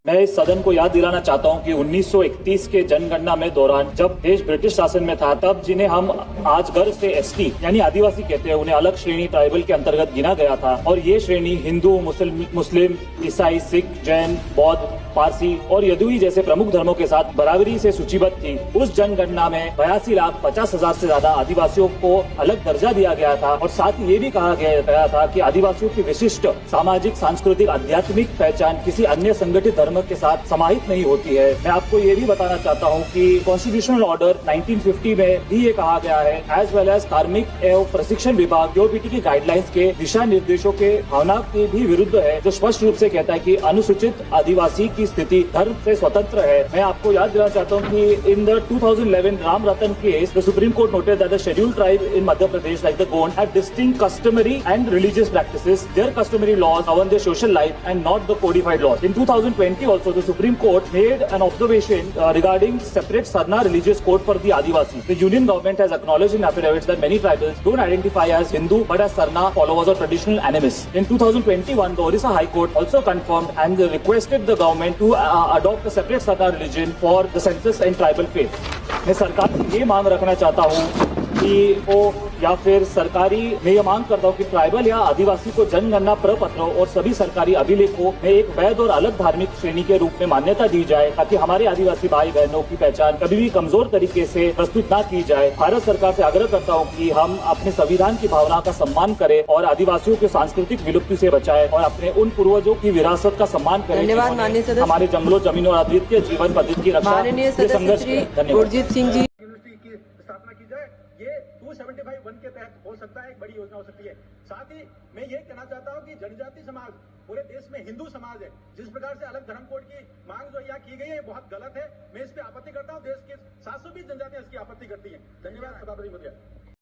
मैं इस सदन को याद दिलाना चाहता हूं कि 1931 के जनगणना में दौरान जब देश ब्रिटिश शासन में था, तब जिन्हें हम आज गर्व से एसटी यानी आदिवासी कहते हैं, उन्हें अलग श्रेणी ट्राइबल के अंतर्गत गिना गया था। और ये श्रेणी हिंदू, मुस्लिम, ईसाई, सिख, जैन, बौद्ध, पारसी और यदुई जैसे प्रमुख धर्मों के साथ बराबरी से सूचीबद्ध थी। उस जनगणना में 82,50,000 से ज्यादा आदिवासियों को अलग दर्जा दिया गया था और साथ ही ये भी कहा गया था कि आदिवासियों की विशिष्ट सामाजिक, सांस्कृतिक, आध्यात्मिक पहचान किसी अन्य संगठित धर्म के साथ समाहित नहीं होती है। मैं आपको ये भी बताना चाहता हूँ कि कॉन्स्टिट्यूशनल ऑर्डर 1950 में भी ये कहा गया है, एज वेल एज कार्मिक एवं प्रशिक्षण विभाग यूपीटी की गाइडलाइंस के दिशा निर्देशों के भावना के भी विरुद्ध है, जो स्पष्ट रूप से कहता है कि अनुसूचित आदिवासी की स्थिति धर्म से स्वतंत्र है। मैं आपको याद दिलाना चाहता हूँ कि in the 2011 Ram Ratan case, the supreme court noted that the scheduled tribe in Madhya Pradesh, like the Gond, had distinct customary and religious practices. Their customary laws govern their social life and not the codified laws. In 2020 also, the Supreme Court made an observation regarding separate Sarna religious code for the Adivasi. The union government has acknowledged in affidavits that many tribals don't identify as Hindu but as Sarna followers or traditional animists. In 2021, the Orissa High Court also confirmed and requested the government to adopt a separate Sarna religion for the census and tribal faith. मैं सरकार से ये मांग रखना चाहता हूँ कि वो या फिर सरकारी मैं ये मांग करता हूँ कि ट्राइबल या आदिवासी को जनगणना प्रपत्रों और सभी सरकारी अभिलेखों में एक वैध और अलग धार्मिक श्रेणी के रूप में मान्यता दी जाए, ताकि हमारे आदिवासी भाई बहनों की पहचान कभी भी कमजोर तरीके से प्रस्तुत न की जाए। भारत सरकार से आग्रह करता हूँ कि हम अपने संविधान की भावना का सम्मान करें और आदिवासियों के सांस्कृतिक विलुप्ति से बचाए और अपने उन पूर्वजों की विरासत का सम्मान करें। धन्यवाद माननीय सदस्य। हमारे जंगलों, जमीनों और अद्वितीय जीवन पद्धति की रक्षा माननीय सदस्य श्री गुरजीत सिंह जी। स्थापना की जाए, ये 275(1) के तहत हो सकता है, एक बड़ी योजना हो सकती है। साथ ही मैं ये कहना चाहता हूँ कि जनजाति समाज पूरे देश में हिंदू समाज है, जिस प्रकार से अलग धर्म कोड की मांग जो यहाँ की गई है बहुत गलत है। मैं इस पे आपत्ति करता हूँ। देश के 720 जनजातियां इसकी आपत्ति करती हैं। धन्यवाद सभापति महोदय।